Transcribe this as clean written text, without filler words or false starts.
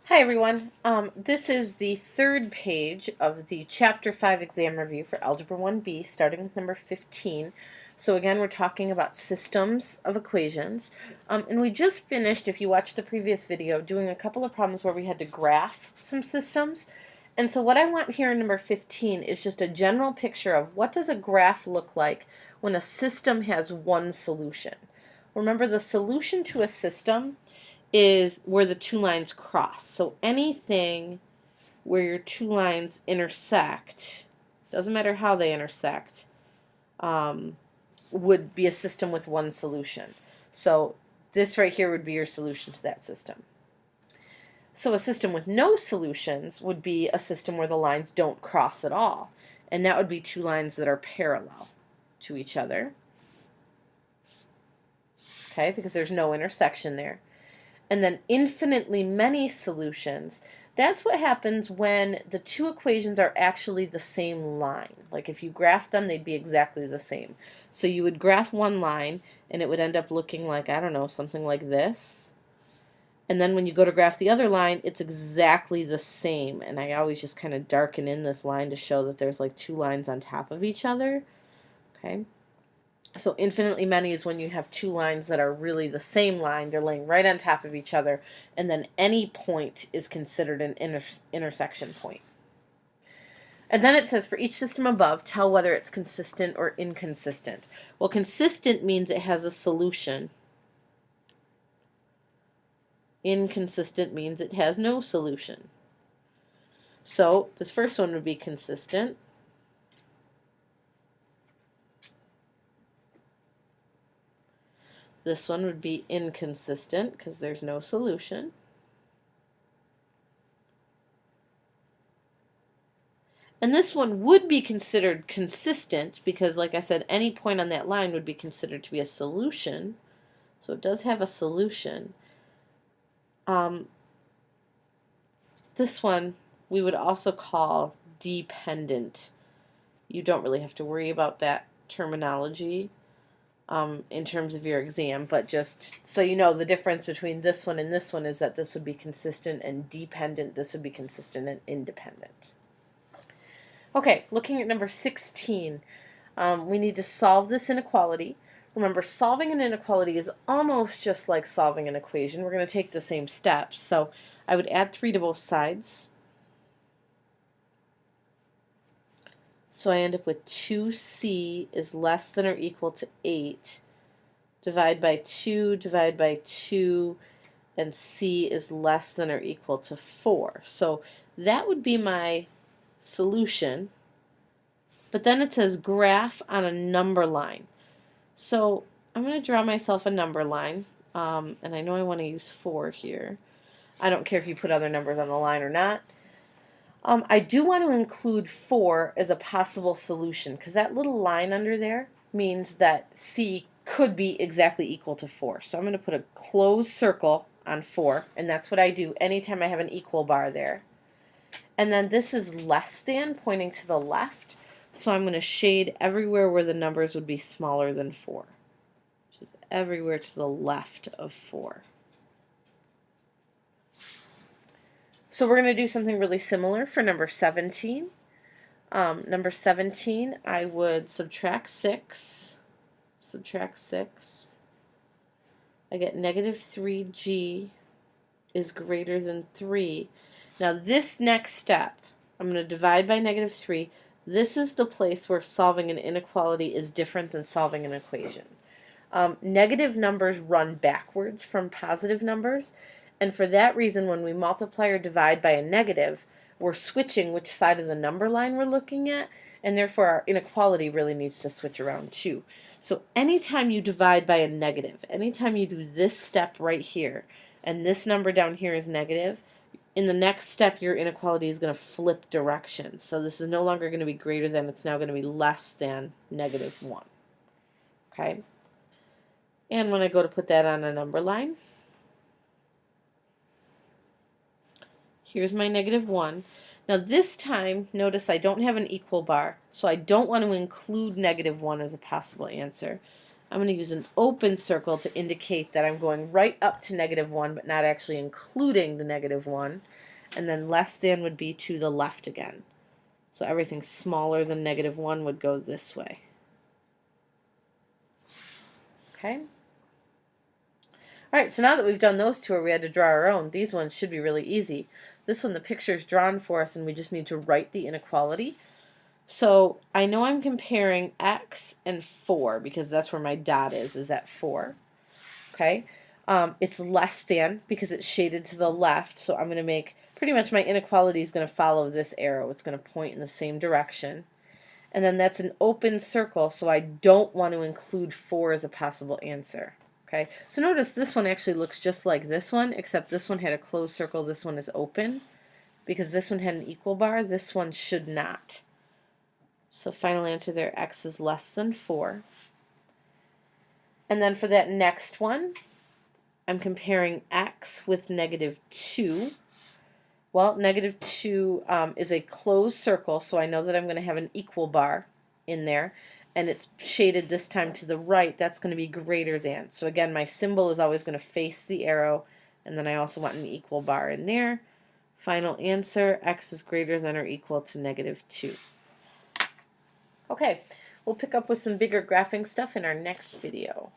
Hi everyone. This is the third page of the Chapter 5 exam review for Algebra 1B, starting with number 15. So again, we're talking about systems of equations. And we just finished, if you watched the previous video, doing a couple of problems where we had to graph some systems. And so what I want here in number 15 is just a general picture of what does a graph look like when a system has one solution. Remember, the solution to a system is where the two lines cross. So anything where your two lines intersect, doesn't matter how they intersect, would be a system with one solution. So this right here would be your solution to that system. So a system with no solutions would be a system where the lines don't cross at all. And that would be two lines that are parallel to each other. Okay, because there's no intersection there. And then infinitely many solutions. That's what happens when the two equations are actually the same line. Like if you graph them, they'd be exactly the same. So you would graph one line and it would end up looking like, I don't know, something like this. And then when you go to graph the other line, it's exactly the same. And I always just kind of darken in this line to show that there's like two lines on top of each other. Okay. So infinitely many is when you have two lines that are really the same line. They're laying right on top of each other, and then any point is considered an intersection point. And then it says, for each system above, tell whether it's consistent or inconsistent. Well, consistent means it has a solution. Inconsistent means it has no solution. So this first one would be consistent. This one would be inconsistent because there's no solution. And this one would be considered consistent because, like I said, any point on that line would be considered to be a solution. So it does have a solution. This one we would also call dependent. You don't really have to worry about that terminology in terms of your exam, but just so you know, the difference between this one and this one is that this would be consistent and dependent. This would be consistent and independent. Okay, looking at number 16, we need to solve this inequality. Remember, solving an inequality is almost just like solving an equation. We're going to take the same steps. So I would add 3 to both sides. So I end up with 2c is less than or equal to 8. Divide by 2, divide by 2, and c is less than or equal to 4. So that would be my solution. But then it says graph on a number line. So I'm going to draw myself a number line, and I know I want to use 4 here. I don't care if you put other numbers on the line or not. I do want to include 4 as a possible solution because that little line under there means that c could be exactly equal to 4. So I'm going to put a closed circle on 4, and that's what I do anytime I have an equal bar there. And then this is less than, pointing to the left. So I'm going to shade everywhere where the numbers would be smaller than 4, which is everywhere to the left of 4. So we're going to do something really similar for number 17. Number 17, I would subtract 6. Subtract 6. I get negative 3g is greater than 3. Now this next step, I'm going to divide by negative 3. This is the place where solving an inequality is different than solving an equation. Negative numbers run backwards from positive numbers, and for that reason, when we multiply or divide by a negative, we're switching which side of the number line we're looking at, and therefore our inequality really needs to switch around too. So anytime you divide by a negative, anytime you do this step right here, and this number down here is negative, in the next step, your inequality is going to flip directions. So this is no longer going to be greater than, it's now going to be less than negative 1. Okay? And when I go to put that on a number line, here's my negative 1. Now this time, notice I don't have an equal bar, so I don't want to include negative 1 as a possible answer. I'm going to use an open circle to indicate that I'm going right up to -1, but not actually including the -1. And then less than would be to the left again. So everything smaller than -1 would go this way. Okay? All right, so now that we've done those two where we had to draw our own, these ones should be really easy. This one, the picture's drawn for us, and we just need to write the inequality. So I know I'm comparing x and 4 because that's where my dot is at 4. Okay? It's less than because it's shaded to the left, so I'm going to make pretty much my inequality is going to follow this arrow. It's going to point in the same direction. And then that's an open circle, so I don't want to include 4 as a possible answer. Okay, so notice this one actually looks just like this one, except this one had a closed circle, this one is open. Because this one had an equal bar, this one should not. So final answer there, x is less than 4. And then for that next one, I'm comparing x with -2. Well, -2 is a closed circle, so I know that I'm going to have an equal bar in there. And it's shaded this time to the right. That's going to be greater than. So again, my symbol is always going to face the arrow. And then I also want an equal bar in there. Final answer, x is greater than or equal to -2. Okay, we'll pick up with some bigger graphing stuff in our next video.